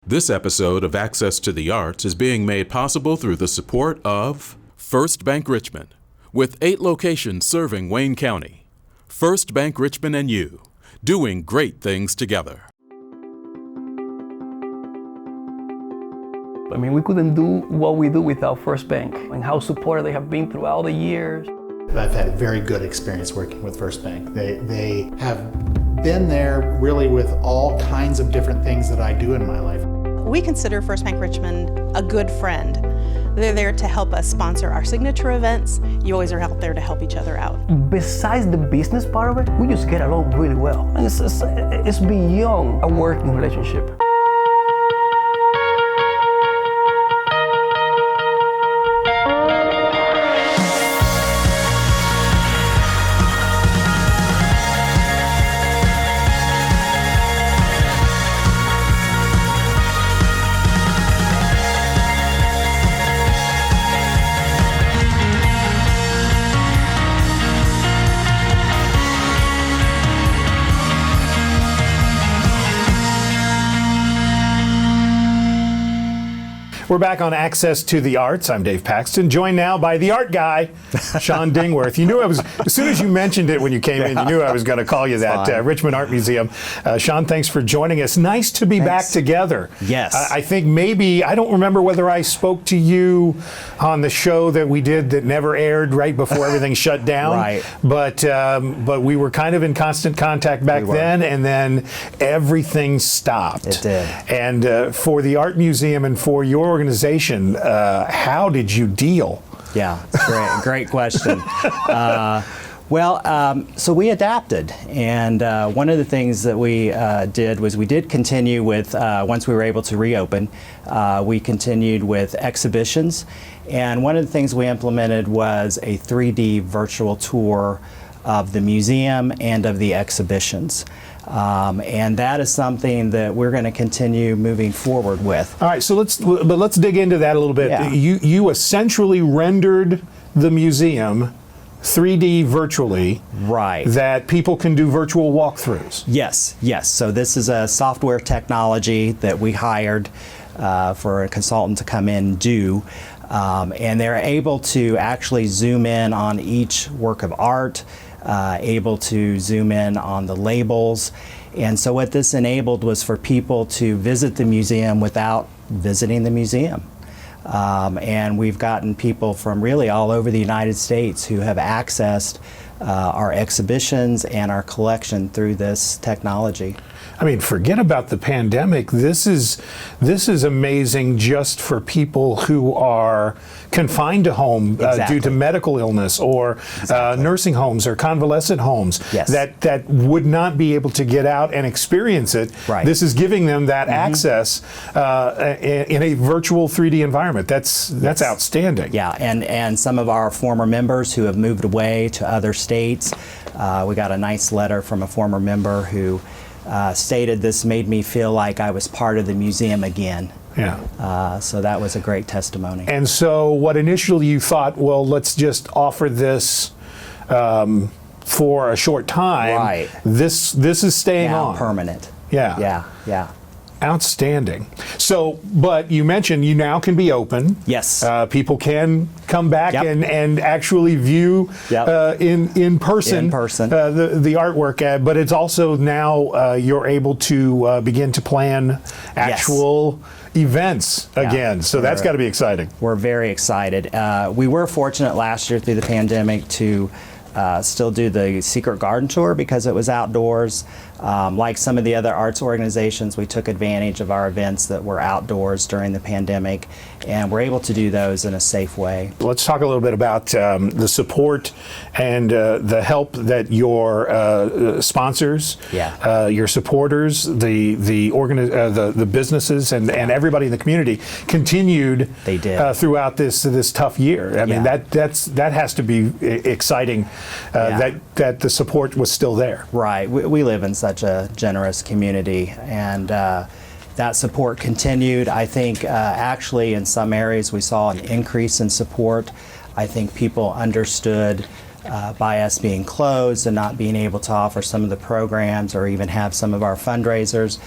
This episode of Access to the Arts is being made possible through the support of First Bank Richmond, with 8 locations serving Wayne County. First Bank Richmond and you, doing great things together. I mean, we couldn't do what we do without First Bank and how supportive they have been throughout the years. I've had a very good experience working with First Bank. They have been there really with all kinds of different things that I do in my life. We consider First Bank Richmond a good friend. They're there to help us sponsor our signature events. You always are out there to help each other out. Besides the business part of it, we just get along really well. And it's beyond a working relationship. We're back on Access to the Arts. I'm Dave Paxton, joined now by the art guy, Shaun Dingworth. You knew as soon as you mentioned it when you came in, you knew I was going to call you that. Richmond Art Museum. Shaun, thanks for joining us. Nice to be back together. Yes. I think maybe, I don't remember whether I spoke to you on the show that we did that never aired right before everything shut down. Right. But we were kind of in constant contact back then, and then everything stopped. It did. And for the Art Museum and for your organization, how did you deal? Yeah, great question. So we adapted, and one of the things that we did was we did continue with, once we were able to reopen, we continued with exhibitions, and one of the things we implemented was a 3D virtual tour of the museum and of the exhibitions. And that is something that we're going to continue moving forward with. All right, so let's dig into that a little bit. Yeah. You essentially rendered the museum 3D virtually, right? That people can do virtual walkthroughs. Yes. So this is a software technology that we hired for a consultant to come in and do. And they're able to actually zoom in on each work of art, able to zoom in on the labels. And so what this enabled was for people to visit the museum without visiting the museum. And we've gotten people from really all over the United States who have accessed our exhibitions and our collection through this technology. I mean, forget about the pandemic. This is amazing just for people who are confined to home due to medical illness or nursing homes or convalescent homes that would not be able to get out and experience it. Right. This is giving them that access in a virtual 3D environment. That's outstanding. Yeah, and some of our former members who have moved away to other states, we got a nice letter from a former member who stated this made me feel like I was part of the museum again. Yeah. So that was a great testimony. And so what initially you thought, well, let's just offer this for a short time. Right. This is staying on. Permanent. Yeah. Yeah. Outstanding. So, but you mentioned you now can be open. Yes. People can come back and actually view in person, the artwork, but it's also now you're able to begin to plan actual events again. So that's got to be exciting. We're very excited. We were fortunate last year through the pandemic to still do the Secret Garden Tour because it was outdoors. Like some of the other arts organizations, we took advantage of our events that were outdoors during the pandemic, and we're able to do those in a safe way. Let's talk a little bit about the support and the help that your sponsors, your supporters, the businesses, and everybody in the community continued. They did throughout this tough year. I mean, that has to be exciting. That the support was still there. Right. We live in such a generous community, and that support continued. I think actually in some areas we saw an increase in support. I think people understood by us being closed and not being able to offer some of the programs or even have some of our fundraisers,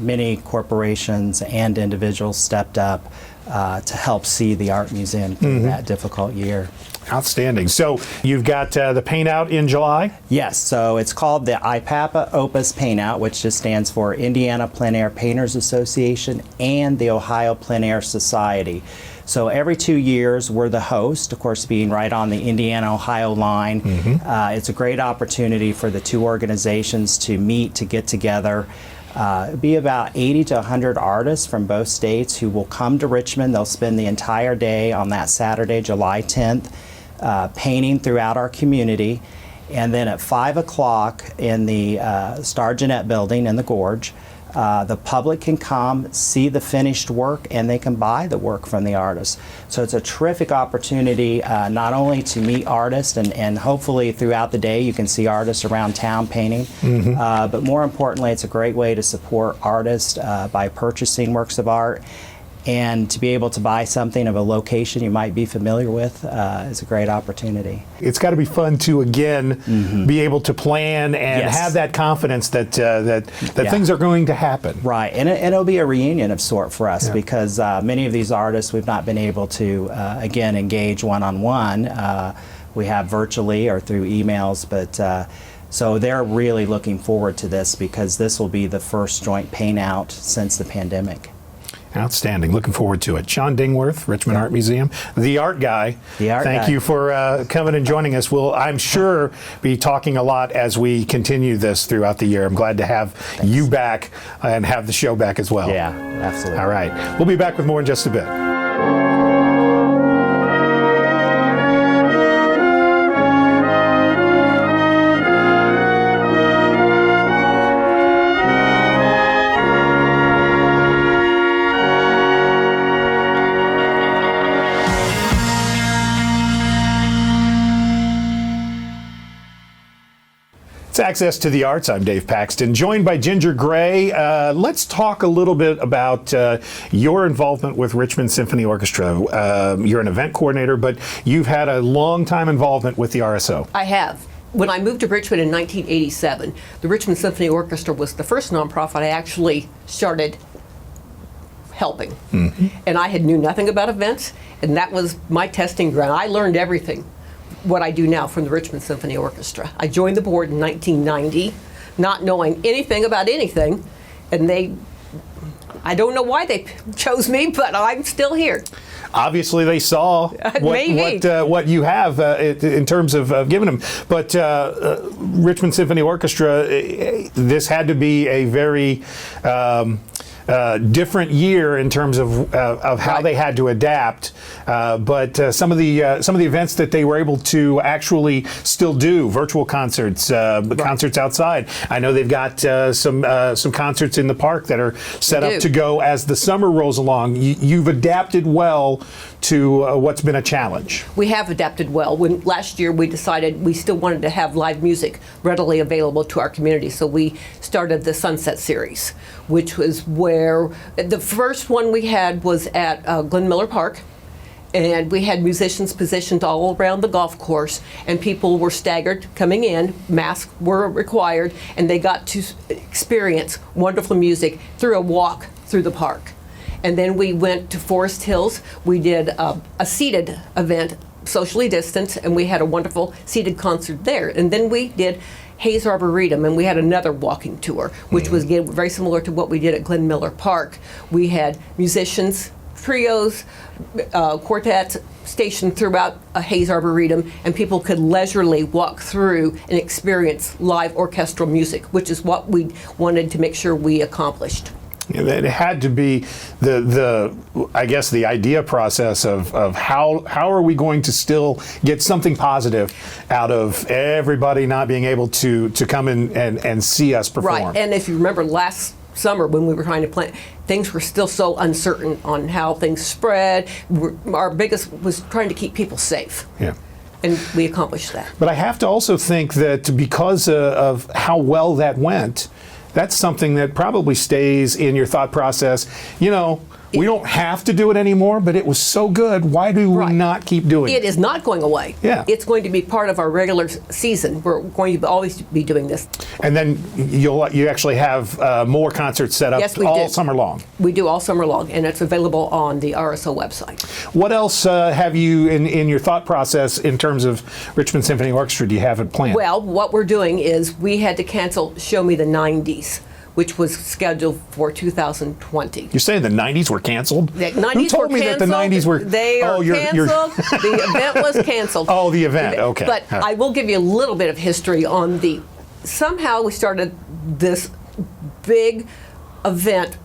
many corporations and individuals stepped up to help see the art museum through that difficult year. Outstanding. So you've got the paint out in July? Yes, so it's called the IPAPA Opus Paint Out, which just stands for Indiana Plein Air Painters Association and the Ohio Plein Air Society. So every 2 years, we're the host, of course, being right on the Indiana-Ohio line. It's a great opportunity for the two organizations to meet, to get together. It'll be about 80 to 100 artists from both states who will come to Richmond. They'll spend the entire day on that Saturday, July 10th, painting throughout our community. And then at 5 o'clock in the Star Jeanette building in the Gorge, the public can come, see the finished work, and they can buy the work from the artists. So it's a terrific opportunity not only to meet artists, and hopefully throughout the day you can see artists around town painting, but more importantly, it's a great way to support artists by purchasing works of art. And to be able to buy something of a location you might be familiar with is a great opportunity. It's got to be fun to, again, be able to plan and have that confidence that things are going to happen. Right, and it'll be a reunion of sort for us because many of these artists we've not been able to, again, engage one-on-one. We have virtually or through emails, but so they're really looking forward to this because this will be the first joint paint out since the pandemic. Outstanding. Looking forward to it. Shaun Dingworth, Richmond Art Museum, the art guy. Thank you for coming and joining us. We'll, I'm sure, be talking a lot as we continue this throughout the year. I'm glad to have you back and have the show back as well. Yeah, absolutely. All right. We'll be back with more in just a bit. Access to the Arts. I'm Dave Paxton, joined by Ginger Gray. Let's talk a little bit about your involvement with Richmond Symphony Orchestra. You're an event coordinator, but you've had a long time involvement with the RSO. I have. When I moved to Richmond in 1987, the Richmond Symphony Orchestra was the first nonprofit I actually started helping. And I had knew nothing about events, and that was my testing ground. I learned everything what I do now from the Richmond Symphony Orchestra. I joined the board in 1990, not knowing anything about anything, and I don't know why they chose me, but I'm still here. Obviously, they saw what you have in terms of giving them. But Richmond Symphony Orchestra, this had to be a very different year in terms of how they had to adapt, but some of the events that they were able to actually still do, virtual concerts, concerts outside. I know they've got some concerts in the park that are set up to go as the summer rolls along. You've adapted well to what's been a challenge. We have adapted well. When last year we decided we still wanted to have live music readily available to our community, so we started the Sunset Series, which was where the first one we had was at Glen Miller Park, and we had musicians positioned all around the golf course, and people were staggered coming in, masks were required, and they got to experience wonderful music through a walk through the park. And then we went to Forest Hills. We did a seated event, socially distanced, and we had a wonderful seated concert there. And then we did Hayes Arboretum, and we had another walking tour, which was again very similar to what we did at Glen Miller Park. We had musicians, trios, quartets stationed throughout Hayes Arboretum, and people could leisurely walk through and experience live orchestral music, which is what we wanted to make sure we accomplished. It had to be I guess the idea process of how are we going to still get something positive out of everybody not being able to come in and see us perform. Right, and if you remember last summer when we were trying to plan, things were still so uncertain on how things spread. Our biggest was trying to keep people safe. Yeah. And we accomplished that. But I have to also think that because of how well that went, that's something that probably stays in your thought process. You know, we don't have to do it anymore, but it was so good. Why do we not keep doing it? It is not going away. Yeah. It's going to be part of our regular season. We're going to always be doing this. And then you actually have more concerts set up all summer long. We do all summer long, and it's available on the RSO website. What else have you in your thought process in terms of Richmond Symphony Orchestra do you have it planned? Well, what we're doing is we had to cancel Show Me the 90s, which was scheduled for 2020. You're saying the 90s were canceled? The 90s Who told were me canceled. that the 90s were? They are canceled. The event was canceled. Oh, the event. Okay. But I will give you a little bit of history on the. Somehow we started this big event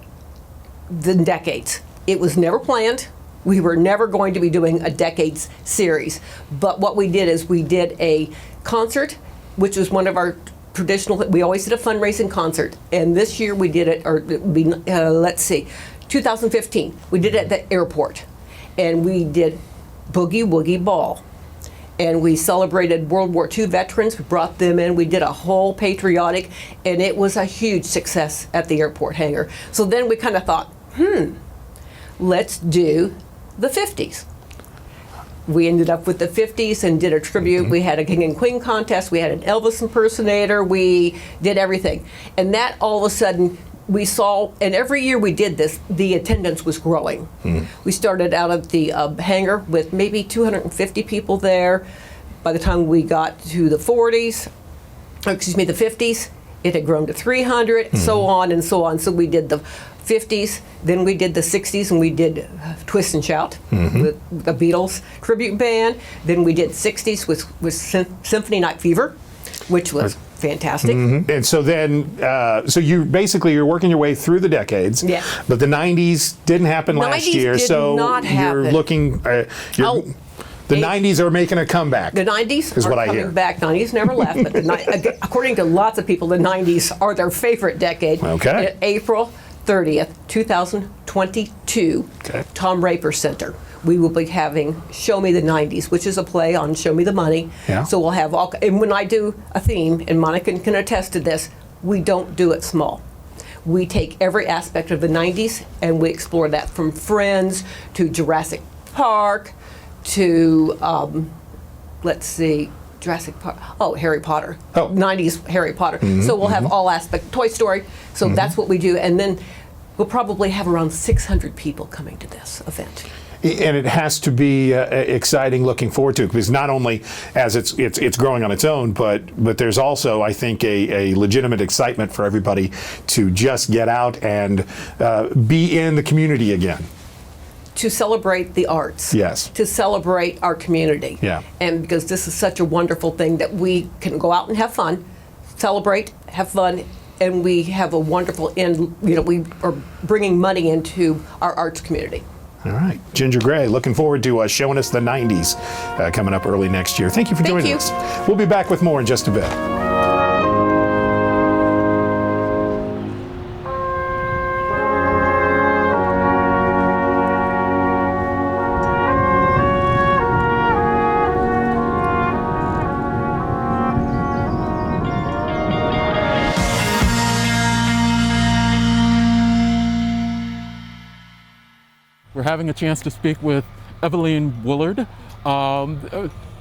in decades. It was never planned. We were never going to be doing a decades series. But what we did is we did a concert, which was one of our traditional. We always did a fundraising concert, and this year we did it, or let's see, 2015. We did it at the airport, and we did Boogie Woogie Ball, and we celebrated World War II veterans. We brought them in. We did a whole patriotic, and it was a huge success at the airport hangar. So then we kind of thought, let's do the 50s. We ended up with the 50s and did a tribute. We had a King and Queen contest. We had an Elvis impersonator. We did everything. And that all of a sudden we saw, and every year we did this, the attendance was growing. We started out at the hangar with maybe 250 people there. By the time we got to the 50s, it had grown to 300, so on and so on. So we did the 50s, then we did the 60s, and we did Twist and Shout with the Beatles tribute band. Then we did 60s with Symphony Night Fever, which was fantastic. And so then, so you're working your way through the decades. Yeah. But the 90s didn't happen last year. Did so not happen. You're looking. The 90s are making a comeback. The 90s is are what I coming hear. back. 90s never left, but according to lots of people, the 90s are their favorite decade. Okay. April 30th, 2022, Tom Raper Center. We will be having Show Me the 90s, which is a play on Show Me the Money. Yeah. So we'll have all, and when I do a theme, and Monica can attest to this, we don't do it small. We take every aspect of the 90s and we explore that, from Friends to Jurassic Park to, let's see, Jurassic Park. Oh, Harry Potter. 90s Harry Potter. So we'll have all aspects. Toy Story. So that's what we do. And then we'll probably have around 600 people coming to this event. And it has to be exciting, looking forward to it, because not only as it's growing on its own, but there's also, I think, a legitimate excitement for everybody to just get out and be in the community again. To celebrate the arts. Yes. To celebrate our community. Yeah. And because this is such a wonderful thing that we can go out and have fun, celebrate, have fun, and we have a wonderful end. You know, we are bringing money into our arts community. All right. Ginger Gray, looking forward to showing us the 90s coming up early next year. Thank you for joining us. We'll be back with more in just a bit. We're having a chance to speak with Evelyn Woolard.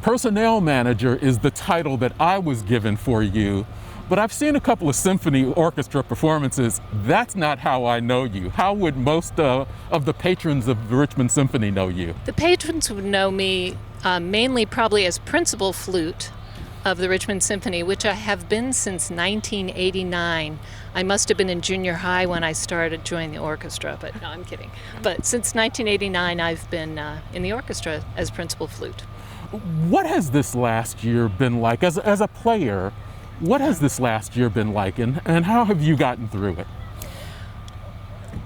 Personnel manager is the title that I was given for you, but I've seen a couple of symphony orchestra performances. That's not how I know you. How would most of the patrons of the Richmond Symphony know you? The patrons would know me mainly probably as principal flute of the Richmond Symphony, which I have been since 1989. I must have been in junior high when I started joining the orchestra, but no, I'm kidding. But since 1989, I've been in the orchestra as principal flute. What has this last year been like? As a player, what has this last year been like, and how have you gotten through it?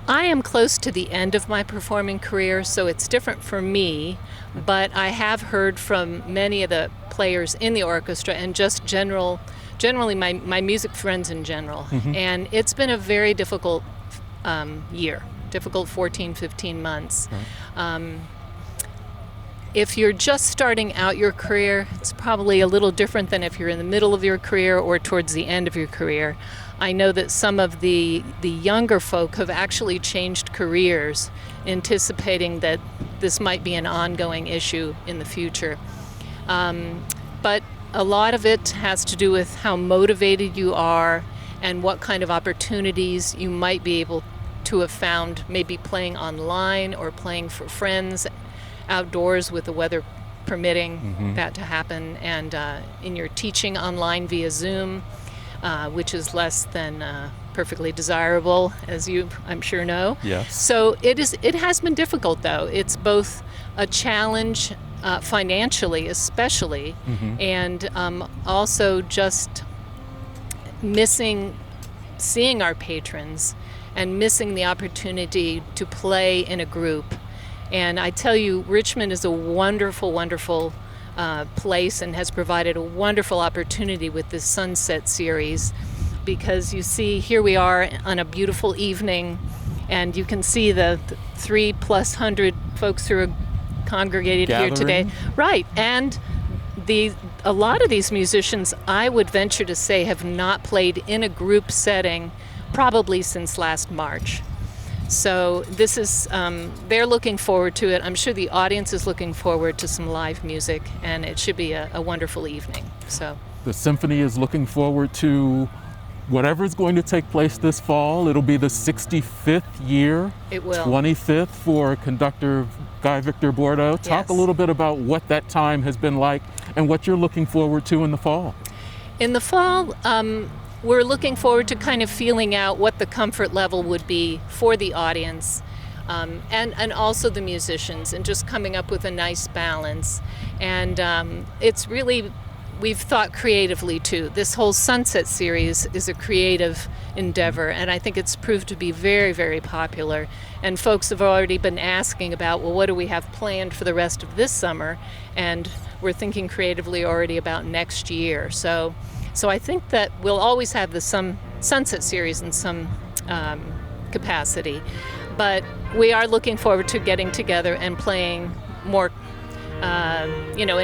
I am close to the end of my performing career, so it's different for me, but I have heard from many of the players in the orchestra and just generally my music friends in general. And it's been a very difficult year, difficult 14, 15 months. If you're just starting out your career, it's probably a little different than if you're in the middle of your career or towards the end of your career. I know that some of the younger folk have actually changed careers, anticipating that this might be an ongoing issue in the future. But a lot of it has to do with how motivated you are and what kind of opportunities you might be able to have found, maybe playing online or playing for friends outdoors with the weather permitting that to happen, and in your teaching online via Zoom, which is less than perfectly desirable, as you, I'm sure, know. Yes. So it has been difficult, though. It's both a challenge financially, especially, and also just missing seeing our patrons and missing the opportunity to play in a group. And I tell you, Richmond is a wonderful, wonderful place and has provided a wonderful opportunity with this Sunset Series, because you see, here we are on a beautiful evening, and you can see the 300+ folks who are congregated Gathering. here today. Right, and a lot of these musicians, I would venture to say, have not played in a group setting probably since last March. So this is, they're looking forward to it. I'm sure the audience is looking forward to some live music, and it should be a wonderful evening. So The symphony is looking forward to whatever's going to take place this fall. It'll be the 65th year. It will. 25th for conductor Guy Victor Bordeaux. Talk Yes. a little bit about what that time has been like and what you're looking forward to in the fall. in the fall, we're looking forward to kind of feeling out what the comfort level would be for the audience, and also the musicians, and just coming up with a nice balance. And it's really, we've thought creatively too. This whole Sunset Series is a creative endeavor, and I think it's proved to be very, very popular. And folks have already been asking about, well, what do we have planned for the rest of this summer? And we're thinking creatively already about next year. So I think that we'll always have the Sunset Series in some capacity, but we are looking forward to getting together and playing more, in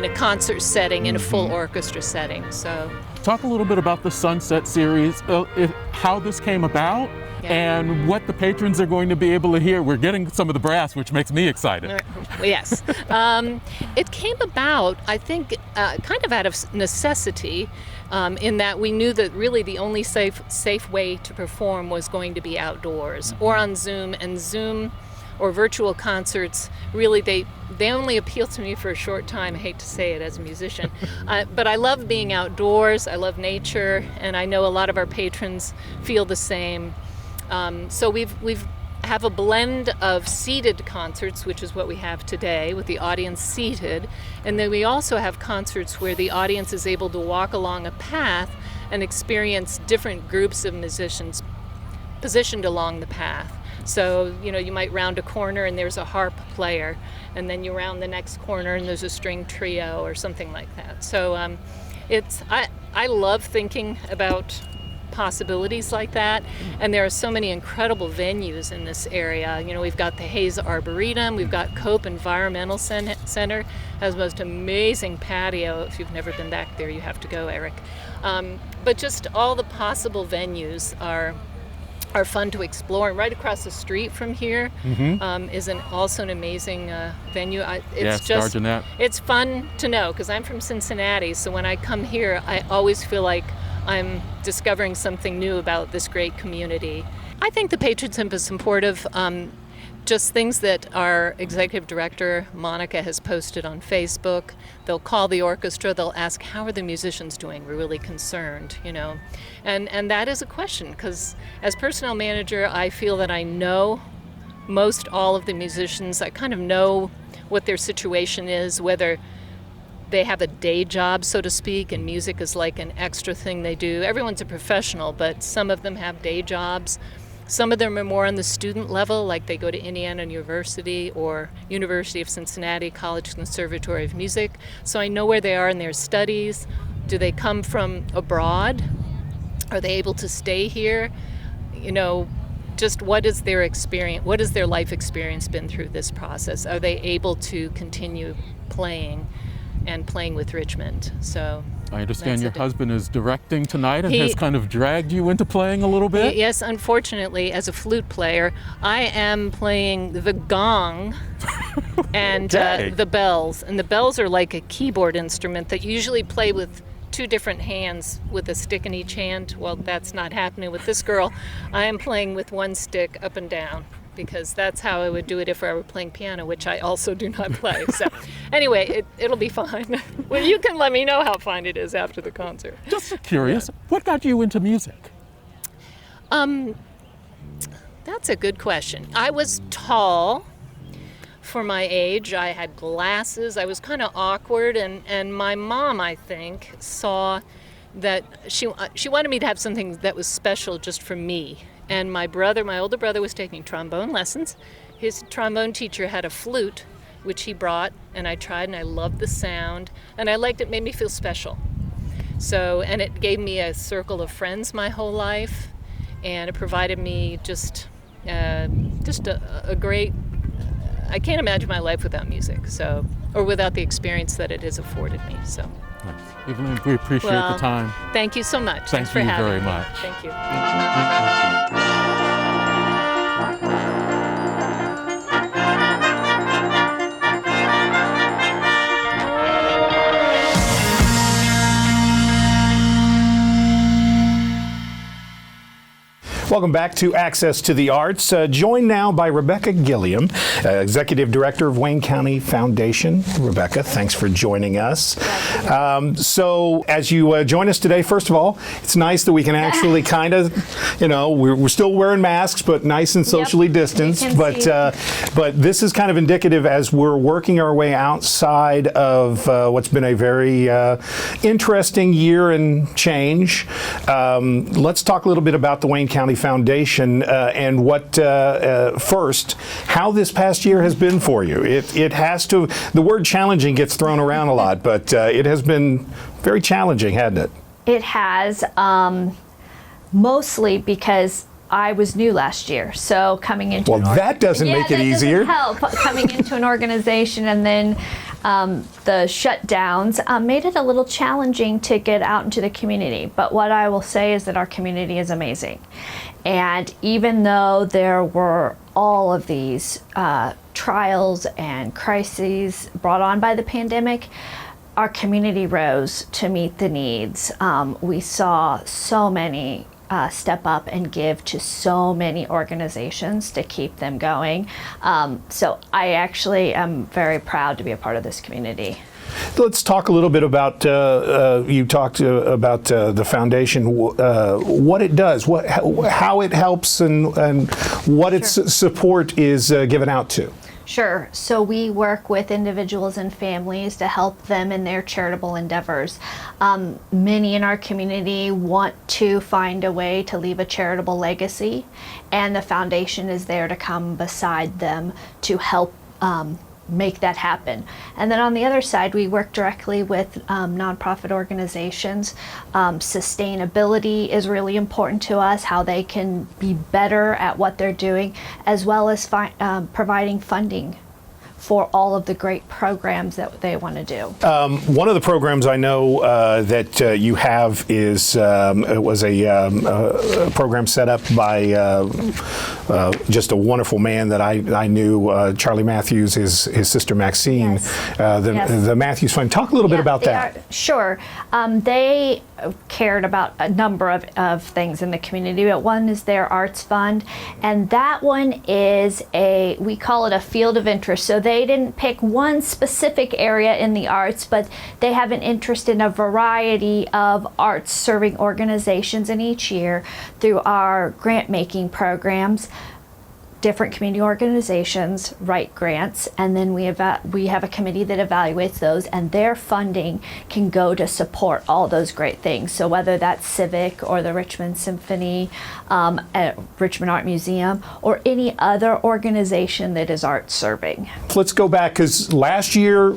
a concert setting, in a full orchestra setting. So, Talk a little bit about the Sunset Series, how this came about, and what the patrons are going to be able to hear. We're getting some of the brass, which makes me excited. Yes. It came about, I think, kind of out of necessity, in that we knew that really the only safe way to perform was going to be outdoors or on Zoom. And Zoom or virtual concerts, really, they only appeal to me for a short time. I hate to say it as a musician, but I love being outdoors. I love nature, and I know a lot of our patrons feel the same. So we've have a blend of seated concerts, which is what we have today, with the audience seated, and then we also have concerts where the audience is able to walk along a path and experience different groups of musicians positioned along the path. So, you might round a corner and there's a harp player, and then you round the next corner and there's a string trio or something like that. So I love thinking about possibilities like that, and there are so many incredible venues in this area. We've got the Hayes Arboretum, we've got Cope Environmental Center, has the most amazing patio. If you've never been back there, you have to go, Eric. But just all the possible venues are fun to explore. And right across the street from here is also an amazing venue. It's fun to know, because I'm from Cincinnati, so when I come here, I always feel like I'm discovering something new about this great community. I think the patrons have been supportive. Just things that our executive director, Monica, has posted on Facebook. They'll call the orchestra, they'll ask, how are the musicians doing? We're really concerned, And that is a question, because as personnel manager, I feel that I know most all of the musicians. I kind of know what their situation is, whether they have a day job, so to speak, and music is like an extra thing they do. Everyone's a professional, but some of them have day jobs. Some of them are more on the student level, like they go to Indiana University or University of Cincinnati College Conservatory of Music. So I know where they are in their studies. Do they come from abroad? Are they able to stay here? Just what is their experience? What has their life experience been through this process? Are they able to continue playing? and playing with Richmond. So I understand that's your it. husband is directing tonight and He- has kind of dragged you into playing a little bit. Yes, unfortunately, as a flute player, I am playing the gong and Okay. the bells. And the bells are like a keyboard instrument that you usually play with two different hands with a stick in each hand. Well, that's not happening with this girl. I am playing with one stick up and down, because that's how I would do it if I were playing piano, which I also do not play. So anyway, it'll be fine. Well, you can let me know how fine it is after the concert. Just curious, what got you into music? That's a good question. I was tall for my age. I had glasses. I was kind of awkward, and my mom, I think, saw that she wanted me to have something that was special just for me. And my older brother, was taking trombone lessons. His trombone teacher had a flute, which he brought, and I tried, and I loved the sound, and I liked it. Made me feel special. So, and it gave me a circle of friends my whole life, and it provided me just a great. I can't imagine my life without music, so, or without the experience that it has afforded me. So, Evelyn, we appreciate well, the time. thank you so much. Thank Thanks for you having very me. much. Thank you. Welcome back to Access to the Arts. Joined now by Rebecca Gilliam, Executive Director of Wayne County Foundation. Rebecca, thanks for joining us. So as you join us today, first of all, it's nice that we can actually kind of, we're still wearing masks, but nice and socially distanced. But this is kind of indicative as we're working our way outside of what's been a very interesting year and change. Let's talk a little bit about the Wayne County Foundation and what first, how this past year has been for you. It has to, the word challenging gets thrown around a lot, but it has been very challenging, hasn't it? It has, mostly because I was new last year, so coming into that doesn't make it easier. Doesn't help. Coming into an organization and then the shutdowns made it a little challenging to get out into the community. But what I will say is that our community is amazing, and even though there were all of these trials and crises brought on by the pandemic, our community rose to meet the needs. We saw so many step up and give to so many organizations to keep them going. So I actually am very proud to be a part of this community. Let's talk a little bit about, you talked about the foundation, what it does, how it helps, and what its support is given out to. Sure. So we work with individuals and families to help them in their charitable endeavors. Many in our community want to find a way to leave a charitable legacy, and the foundation is there to come beside them to help make that happen. And then on the other side, we work directly with nonprofit organizations. Sustainability is really important to us, how they can be better at what they're doing, as well as providing funding for all of the great programs that they want to do. One of the programs I know that you have is it was a program set up by just a wonderful man that I knew, Charlie Matthews, his sister Maxine, Yes. The Matthews Fund. Talk a little bit about that. Sure. They cared about a number of things in the community, but one is their arts fund, and that one is we call it a field of interest. So they didn't pick one specific area in the arts, but they have an interest in a variety of arts serving organizations, and each year through our grant making programs, different community organizations write grants, and then we have a committee that evaluates those, and their funding can go to support all those great things. So whether that's Civic or the Richmond Symphony, Richmond Art Museum, or any other organization that is art serving. Let's go back, because last year,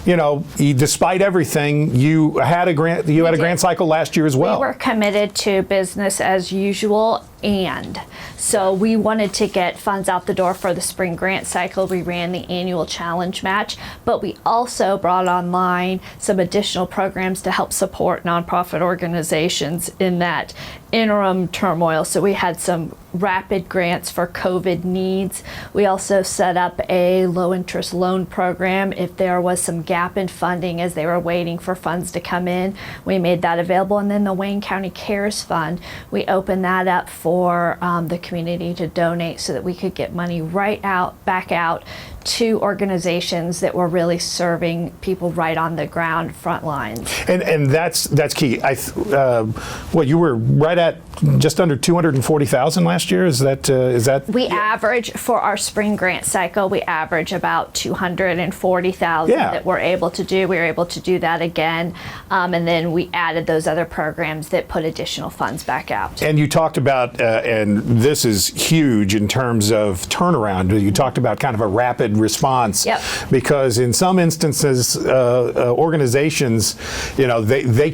despite everything, you had a grant. You had a grant cycle last year as well. We were committed to business as usual and. So we wanted to get funds out the door for the spring grant cycle. We ran the annual challenge match, but we also brought online some additional programs to help support nonprofit organizations in that interim turmoil. So we had some rapid grants for COVID needs. We also set up a low interest loan program if there was some gap in funding as they were waiting for funds to come in. We made that available. And then the Wayne County Cares Fund, we opened that up for the community to donate so that we could get money back out to organizations that were really serving people right on the ground front lines. And that's key. You were right at just under 240,000 last year. Is that? We average for our spring grant cycle. We average about 240,000 that we're able to do. We were able to do that again, and then we added those other programs that put additional funds back out. And you talked about, and this is huge in terms of turnaround. You talked about kind of a rapid response, because in some instances, organizations, they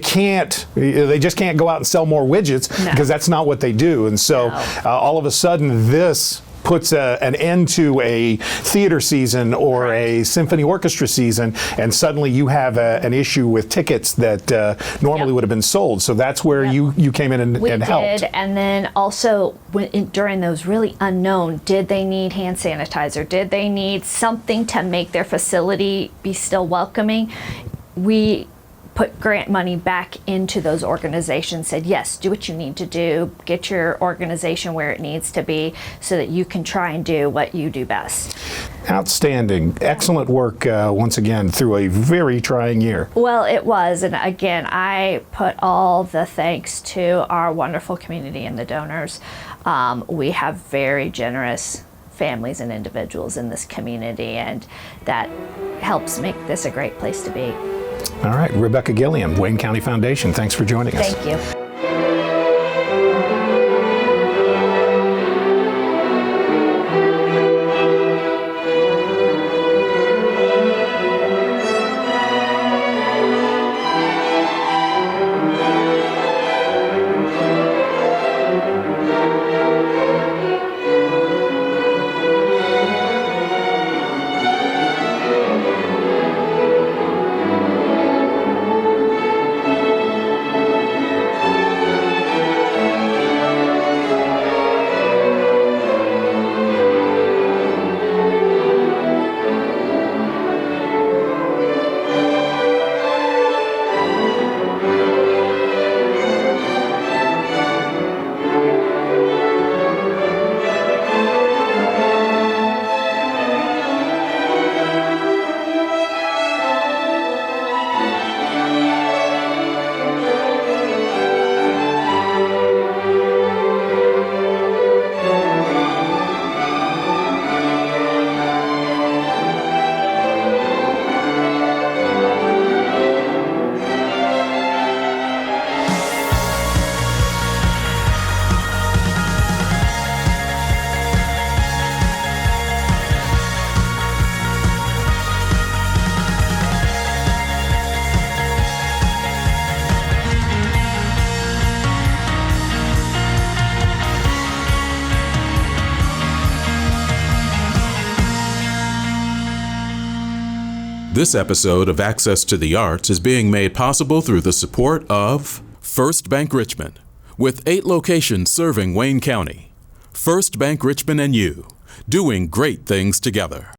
just can't go out and sell more widgets because that's not what they do. And so all of a sudden, this puts an end to a theater season or a symphony orchestra season, and suddenly you have an issue with tickets that normally would have been sold. So that's where you came in and helped. We did, and then also during those really unknown, did they need hand sanitizer? Did they need something to make their facility be still welcoming? We put grant money back into those organizations, said, yes, do what you need to do, get your organization where it needs to be so that you can try and do what you do best. Outstanding. Excellent work once again through a very trying year. Well, it was. And again, I put all the thanks to our wonderful community and the donors. We have very generous families and individuals in this community, and that helps make this a great place to be. All right, Rebecca Gilliam, Wayne County Foundation, thanks for joining us. Thank you. This episode of Access to the Arts is being made possible through the support of First Bank Richmond, with 8 locations serving Wayne County. First Bank Richmond and you, doing great things together.